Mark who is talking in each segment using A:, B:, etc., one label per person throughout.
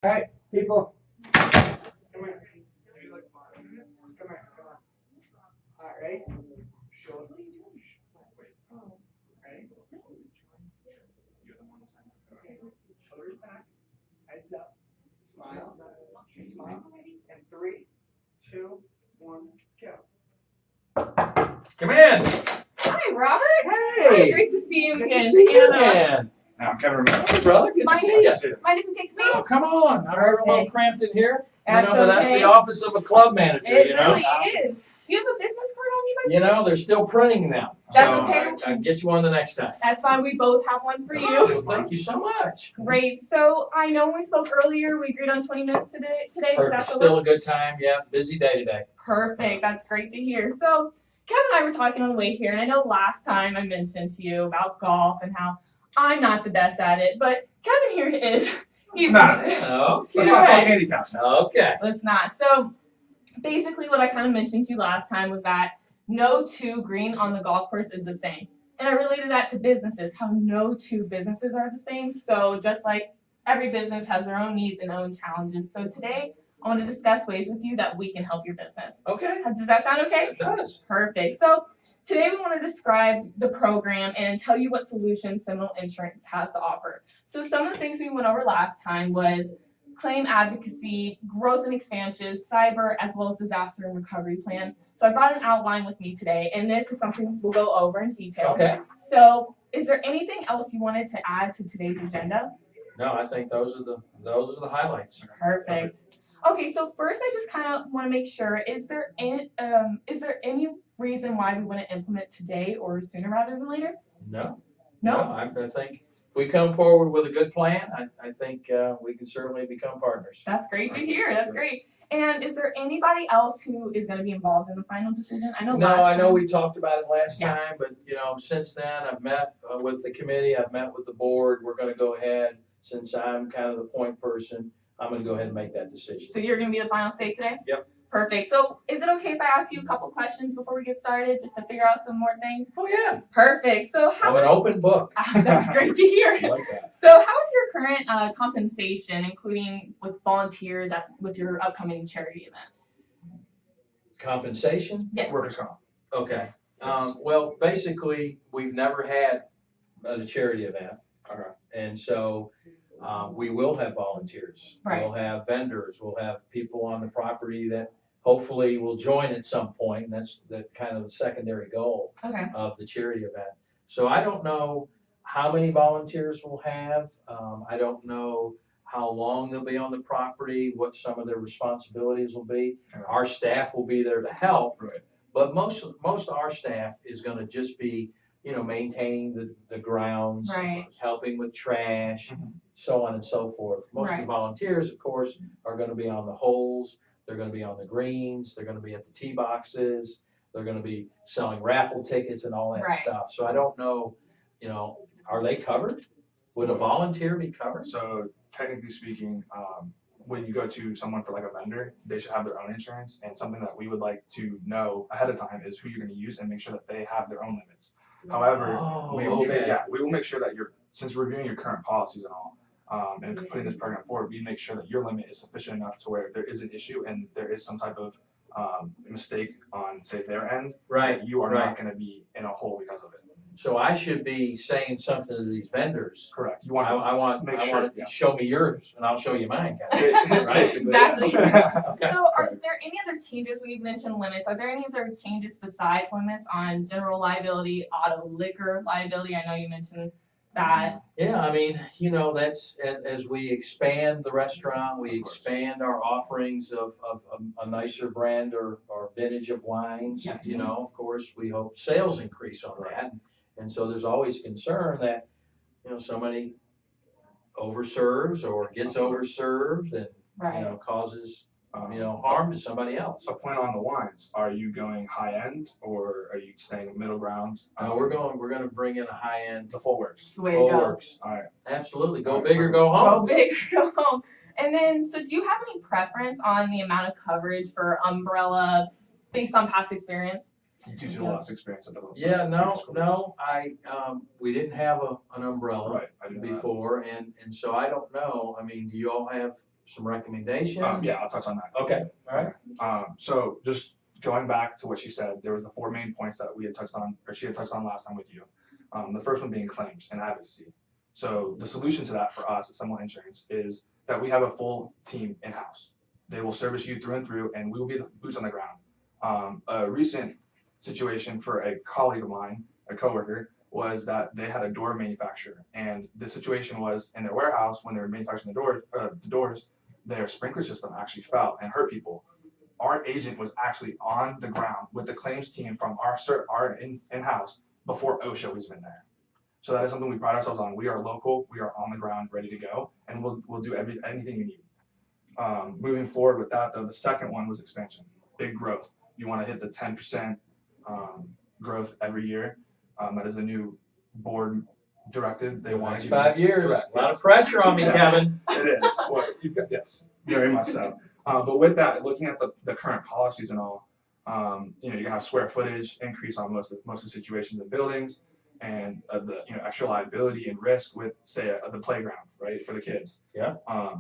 A: All right, people. Come here. Maybe like 5 minutes. Come here. Come on. All right, ready? Shoulder. Wait. Ready? Shoulders back. Heads up. Smile. Smile. And 3, 2, 1, go.
B: Come in.
C: Hi, Robert.
B: Hey.
C: Great to see you
B: Good
C: again.
B: to see you, man.
D: I'm Kevin Rametta.
B: Hey, brother. Good to see you.
C: Mind if we take a seat?
B: Oh, come on. I'm a little cramped in here.
C: That's
B: but that's
C: okay.
B: the office of a club manager,
C: It
B: you know.
C: really is. Do you have a business card on you by
B: You
C: chance?
B: know, they're still printing now.
C: That's
B: so
C: okay.
B: I'll get you one the next time.
C: That's fine. We both have one for you.
B: Oh, thank you so much.
C: Great. So I know when we spoke earlier, we agreed on 20 minutes today.
B: Perfect. Still a good time. Yeah, busy day today.
C: Perfect. That's great to hear. So Kevin and I were talking on the way here, and I know last time I mentioned to you about golf and how I'm not the best at it, but Kevin here is. He's
D: Nah.
C: good.
B: Okay.
D: Let's not talk handicap.
B: Okay.
C: Let's not. So basically what I kind of mentioned to you last time was that no two green on the golf course is the same. And I related that to businesses, how no two businesses are the same. So just like every business has their own needs and own challenges. So today I want to discuss ways with you that we can help your business.
B: Okay.
C: Does that sound okay?
B: It does.
C: Perfect. So today we want to describe the program and tell you what solutions Seminole Insurance has to offer. So some of the things we went over last time was claim advocacy, growth and expansion, cyber, as well as disaster and recovery plan. So I brought an outline with me today, and this is something we'll go over in detail.
B: Okay.
C: So is there anything else you wanted to add to today's agenda?
B: No, I think those are the highlights.
C: Perfect. Okay, so first I just kind of want to make sure, is there any reason why we want to implement today or sooner rather than later?
B: No.
C: No?
B: I think if we come forward with a good plan, I think we can certainly become partners.
C: That's great to hear. That's great. And is there anybody else who is going to be involved in the final decision? I know.
B: I know we talked about it last time, but since then I've met with the committee, I've met with the board. We're going to go ahead, since I'm kind of the point person, I'm going to go ahead and make that decision.
C: So you're going to be the final say today?
B: Yep.
C: Perfect. So is it okay if I ask you a couple questions before we get started, just to figure out some more things?
B: Oh yeah.
C: Perfect. So
B: I'm an open book.
C: That's great to hear.
B: I like that.
C: So how is your current compensation, including with volunteers with your upcoming charity event?
B: Compensation?
C: Yes.
D: Workers' comp.
B: Okay. Well, basically, we've never had a charity event.
D: Okay.
B: And so we will have volunteers.
C: Right.
B: We'll have vendors. We'll have people on the property that hopefully will join at some point. And that's the kind of the secondary goal of the charity event. So I don't know how many volunteers we'll have. I don't know how long they'll be on the property, what some of their responsibilities will be. Our staff will be there to help.
D: Right.
B: But most of our staff is going to just be, maintaining the grounds,
C: Right.
B: helping with trash, so on and so forth. Most of the volunteers, of course, are going to be on the holes. They're going to be on the greens. They're going to be at the tee boxes. They're going to be selling raffle tickets and all that stuff. So I don't know, are they covered? Would a volunteer be covered?
D: So technically speaking, when you go to someone for like a vendor, they should have their own insurance. And something that we would like to know ahead of time is who you're going to use and make sure that they have their own limits. However, we will make sure that since we're reviewing your current policies and all, and putting this program forward, we make sure that your limit is sufficient enough to where if there is an issue and there is some type of mistake on, say, their end, that you are not going to be in a hole because of it.
B: So I should be saying something to these vendors.
D: Correct.
B: I want to show me yours, and I'll show you mine.
D: Right?
C: Exactly.
D: Okay.
C: So are there any other changes? We've mentioned limits. Are there any other changes besides limits on general liability, auto liquor liability? I know you mentioned that.
B: Yeah, I mean, that's as we expand the restaurant, we expand our offerings of a nicer brand or vintage of wines.
C: Yes.
B: Of course, we hope sales increase on that. And so there's always concern that, somebody overserves or gets overserved and, causes, harm to somebody else.
D: A point on the wines. Are you going high end or are you staying middle ground?
B: We're going to bring in a high end.
D: The full works.
B: Full works.
D: All right.
B: Absolutely. Go big or go home.
C: Go big or go home. And then, so do you have any preference on the amount of coverage for umbrella based on past experience?
D: Due to the last experience at the
B: Yeah, no. We didn't have an umbrella
D: right.
B: before, and so I don't know. I mean, do you all have some recommendations?
D: Yeah, I'll touch on that.
B: Okay, all right.
D: So just going back to what she said, there was the 4 main points that we had touched on, or she had touched on last time with you. The first one being claims and advocacy. So the solution to that for us at Semel Insurance is that we have a full team in-house. They will service you through and through, and we will be the boots on the ground. A recent situation for a colleague of mine, a coworker, was that they had a door manufacturer, and the situation was in their warehouse when they were manufacturing the doors, their sprinkler system actually fell and hurt people. Our agent was actually on the ground with the claims team from our in-house before OSHA was even there. So that is something we pride ourselves on. We are local, we are on the ground, ready to go, and we'll do anything you need. Moving forward with that, though, the second one was expansion, big growth. You want to hit the 10% growth every year. That is the new board directive. They want
B: Next
D: you
B: 5 years.
D: Correct,
B: A lot
D: yes.
B: of pressure on me,
D: Yes.
B: Kevin.
D: It is. Well, yes, very much so. But with that, looking at the current policies and all, you're gonna have square footage increase on most of the situations in buildings, and the extra liability and risk with, say, the playground, right, for the kids.
B: Yeah.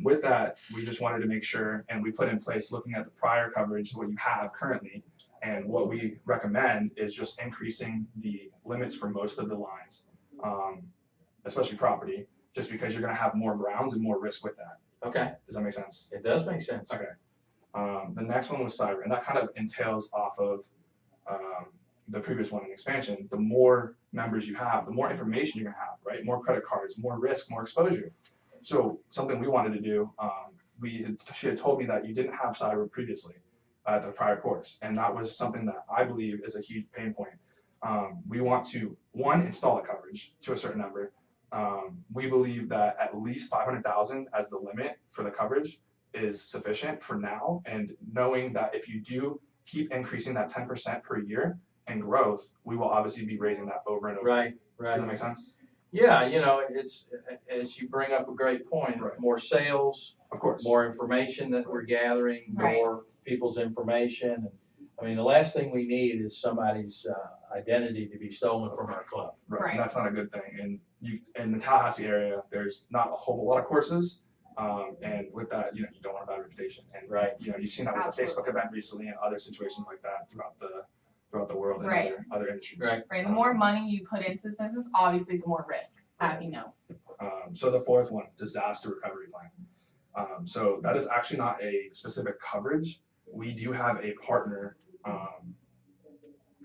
D: With that, we just wanted to make sure, and we put in place, looking at the prior coverage, what you have currently, and what we recommend is just increasing the limits for most of the lines, especially property, just because you're gonna have more grounds and more risk with that.
B: Okay,
D: Does that make sense?
B: it does make sense.
D: Okay. The next one was cyber, and that kind of entails off of the previous one in expansion. The more members you have, the more information you're gonna have, right? More credit cards, more risk, more exposure. So something we wanted to do, she had told me that you didn't have cyber previously at the prior course, and that was something that I believe is a huge pain point. We want to, one, install the coverage to a certain number. We believe that at least 500,000 as the limit for the coverage is sufficient for now, and knowing that if you do keep increasing that 10% per year in growth, we will obviously be raising that over and over.
B: Right,
D: Does
B: right.
D: that make sense?
B: Yeah, it's, as you bring up a great point,
D: Right.
B: more sales,
D: Of course.
B: more information that we're gathering,
C: Right.
B: more people's information. And I mean, the last thing we need is somebody's identity to be stolen from our club.
D: Right.
C: Right.
D: And that's not a good thing. And in the Tallahassee area, there's not a whole lot of courses. And with that, you don't want a bad reputation. And
B: Right.
D: you've seen that with the
C: Absolutely.
D: Facebook event recently and other situations like that throughout the world and
C: Right.
D: other industries.
B: Right.
C: Right, the more money you put into this business, obviously the more risk, as you know.
D: So the fourth one, disaster recovery plan. So that is actually not a specific coverage. We do have a partner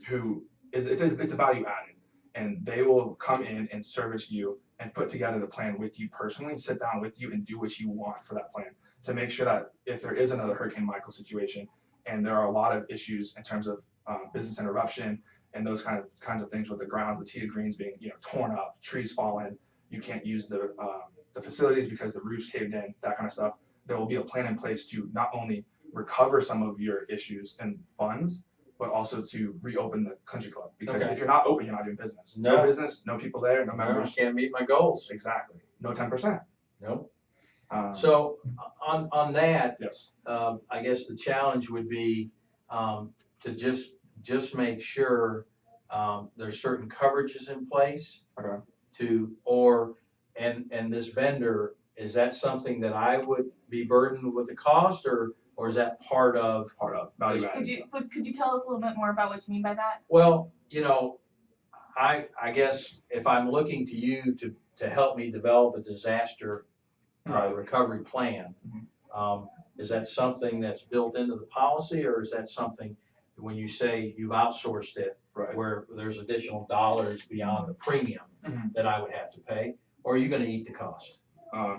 D: who it's a value added, and they will come in and service you and put together the plan with you personally, sit down with you and do what you want for that plan to make sure that if there is another Hurricane Michael situation, and there are a lot of issues in terms of business interruption and those kinds of things with the grounds, the tee greens being torn up, trees fallen, you can't use the facilities because the roofs caved in, that kind of stuff. There will be a plan in place to not only recover some of your issues and funds, but also to reopen the country club. Because
B: Okay.
D: if you're not open, you're not doing business.
B: No.
D: No business, no people there, no
B: I
D: members.
B: can't meet my goals.
D: Exactly. No 10%.
B: Nope.
D: Um,
B: So on that,
D: yes.
B: I guess the challenge would be to just make sure there's certain coverages in place
D: Okay.
B: and this vendor, is that something that I would be burdened with the cost, or is that part of?
D: Part of value added.
C: Could you tell us a little bit more about what you mean by that?
B: Well, I guess if I'm looking to you to help me develop a disaster recovery plan, is that something that's built into the policy, or is that something when you say you've outsourced it,
D: Right.
B: where there's additional dollars beyond the premium
D: Mhm.
B: that I would have to pay, or are you going to eat the cost?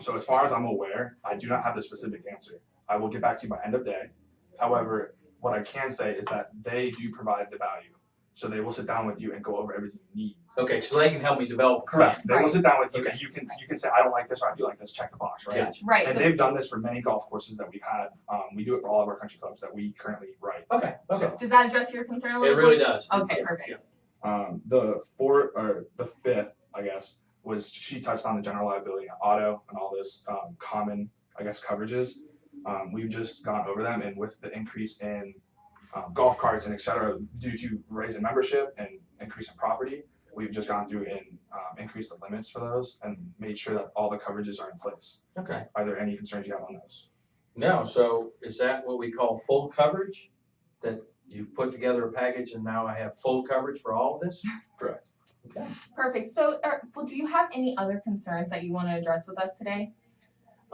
D: So as far as I'm aware, I do not have the specific answer. I will get back to you by end of day. However, what I can say is that they do provide the value. So they will sit down with you and go over everything you need.
B: Okay, so they can help me develop. a plan.
D: Correct. They will sit down with you
B: Okay.
D: and you can say, I don't like this or I do like this, check the box, right?
B: Gotcha.
C: Right,
D: And
C: so,
D: they've done this for many golf courses that we've had. We do it for all of our country clubs that we currently write.
B: Okay, okay.
D: So,
C: does that address your concern a
B: It
C: little bit?
B: really does.
C: Okay,
B: Yeah,
C: perfect.
D: the fifth, I guess, was she touched on the general liability and auto and all this common, I guess, coverages. We've just gone over them, and with the increase in golf carts and et cetera, due to raising membership and increase in property, we've just gone through and increased the limits for those and made sure that all the coverages are in place.
B: Okay.
D: Are there any concerns you have on those?
B: No, so is that what we call full coverage? That you've put together a package and now I have full coverage for all of this?
D: Correct.
B: Okay.
C: Perfect. So, well, do you have any other concerns that you want to address with us today?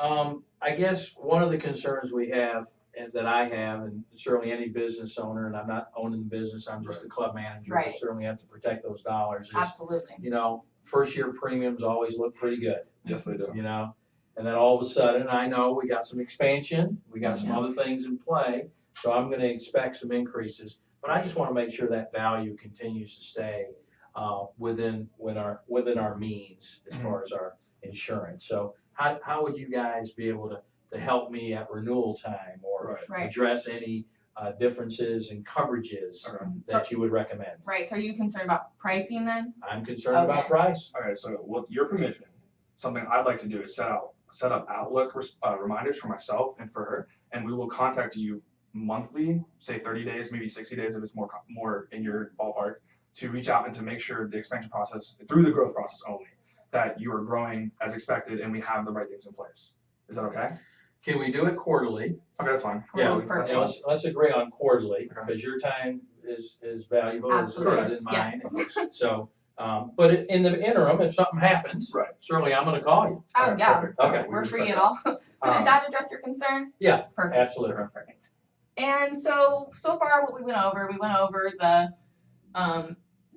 B: I guess one of the concerns we have, and that I have, and certainly any business owner, and I'm not owning the business, I'm just a club manager,
C: Right.
B: but certainly have to protect those dollars. Is,
C: Absolutely.
B: you know, first year premiums always look pretty good.
D: Yes, they do.
B: You know, and then all of a sudden, I know we got some expansion, we got some other things in play, so I'm gonna expect some increases. But I just wanna make sure that value continues to stay, within our means as far as our insurance. So how would you guys be able to help me at renewal time or
D: Right.
B: address any differences in coverages that you would recommend?
C: Right. So are you concerned about pricing then?
B: I'm concerned about price.
D: All right, so with your permission, something I'd like to do is set up Outlook reminders for myself and for her, and we will contact you monthly, say 30 days, maybe 60 days if it's more in your ballpark, to reach out and to make sure the expansion process, through the growth process only, that you are growing as expected and we have the right things in place. Is that okay?
B: Can we do it quarterly?
D: Okay, that's fine.
B: Yeah,
C: Perfect.
B: and let's agree on quarterly,
D: Okay.
B: because your time is valuable as
C: Absolutely.
B: is mine. So, but in the interim, if something happens,
D: Right.
B: certainly I'm gonna call you.
C: Oh,
D: Alright,
C: yeah.
D: perfect.
B: Okay.
D: We
C: We're free
D: respect
C: at all. So did
D: Um,
C: that address your concern?
B: Yeah,
C: Perfect.
B: absolutely.
C: Perfect. And so far what we went over the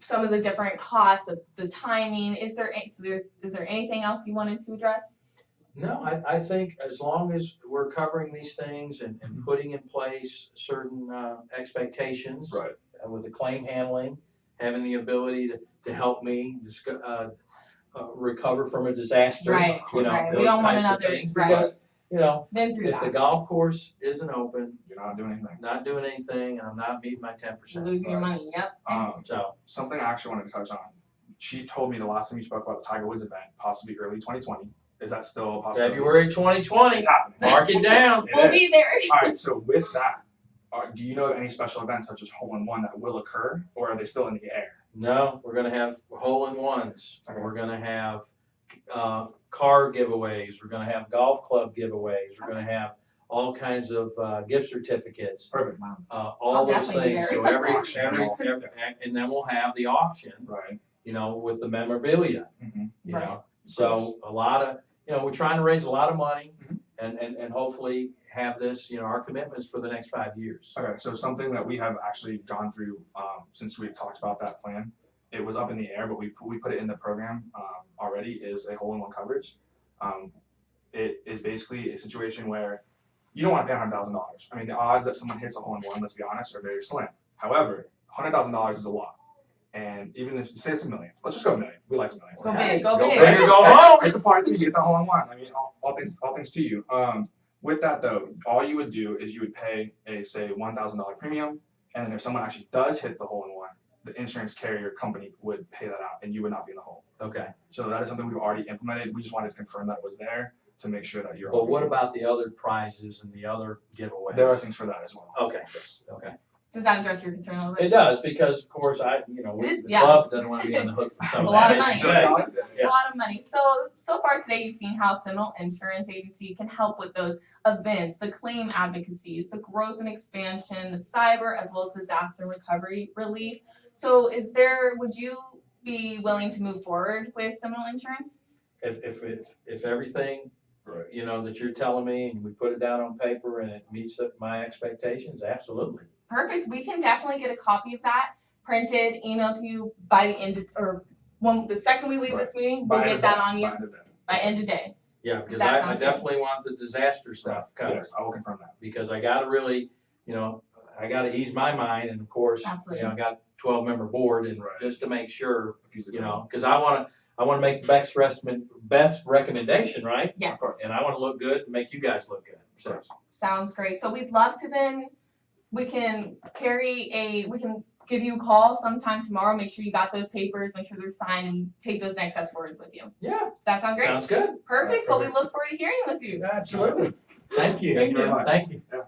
C: some of the different costs, the timing. Is there anything else you wanted to address?
B: No, I think as long as we're covering these things and putting in place certain expectations.
D: Right.
B: With the claim handling, having the ability to help me recover from a disaster.
C: Right,
B: You know,
C: right. We
B: those
C: don't want
B: types of
C: another-
B: things,
C: right.
B: because, you know,
C: Been through
B: if the
C: that.
B: golf course isn't open,
D: You're not doing anything.
B: not doing anything, and I'm not meeting my 10%.
C: Losing your money. Yep.
B: So,
D: Something I actually wanted to touch on. She told me the last time you spoke about the Tiger Woods event, possibly early 2020. Is that still a possibility?
B: February 2020,
D: It's happening.
B: mark it down.
D: It
C: We'll
D: is.
C: be there.
D: All right, so with that, do you know of any special events such as hole-in-one that will occur, or are they still in the air?
B: No, we're gonna have hole-in-ones.
D: Okay.
B: We're gonna have car giveaways. We're gonna have golf club giveaways. We're gonna have all kinds of gift certificates.
D: Perfect.
C: I'll
B: All those
C: definitely be
B: things.
C: there.
B: So every, and then we'll have the auction,
D: Right.
B: you know, with the memorabilia,
D: Mm-hmm.
B: you
C: Right.
B: know. So a lot of, you know, we're trying to raise a lot of money
D: Mhm.
B: and hopefully have this, you know, our commitments for the next 5 years.
D: Okay, so something that we have actually gone through since we've talked about that plan, it was up in the air, but we put it in the program already, is a hole-in-one coverage. It is basically a situation where you don't want to pay $100,000. I mean, the odds that someone hits a hole-in-one, let's be honest, are very slim. However, $100,000 is a lot. And even if you say it's $1 million, let's just go $1 million. We like $1 million.
C: Go
B: Hey,
C: big. Go
B: go
C: big.
B: big or go home.
D: It's a part two. You get the hole-in-one. I mean, all things to you. With that though, all you would do is you would pay a say $1,000 premium, and then if someone actually does hit the hole-in-one, the insurance carrier company would pay that out, and you would not be in the hole.
B: Okay.
D: So that is something we've already implemented. We just wanted to confirm that it was there to make sure that you're.
B: But what about the other prizes and the other giveaways?
D: There are things for that as well.
B: Okay.
D: Yes.
B: Okay.
C: Does that address your concern a little bit?
B: It does, because of course the
C: Yeah.
B: club doesn't want to be on the hook for some
C: A
B: of
C: lot
B: that.
C: of
B: as you
C: money.
B: say.
C: A lot of money. So far today, you've seen how Seminole Insurance Agency can help with those events, the claim advocacies, the growth and expansion, the cyber, as well as disaster recovery relief. So would you be willing to move forward with Seminole Insurance?
B: If everything,
D: Right.
B: you know, that you're telling me and we put it down on paper and it meets my expectations, absolutely.
C: Perfect. We can definitely get a copy of that printed, emailed to you by the end of, or the second we leave this meeting, we'll get that on you by end of day.
B: Yeah, because
C: That
B: I
C: sounds good.
B: definitely want the disaster stuff covered,
D: Yes, I will confirm that.
B: because I gotta really, you know, I gotta ease my mind, and of course,
C: Absolutely.
B: you know, I got 12-member board, and
D: Right.
B: just to make sure,
D: If
B: you know, because I wanna make the best recommendation, right?
C: Yes.
D: Of course.
B: And I wanna look good and make you guys look good, so.
C: Sounds great. So we'd love to then, we can give you a call sometime tomorrow, make sure you got those papers, make sure they're signed, and take those next steps forward with you.
B: Yeah,
C: Does that sound great?
B: sounds good.
C: Perfect. Well, we look forward to hearing with you.
B: Absolutely. Thank you.
D: Thank you very much.
B: Thank you.
D: Yeah.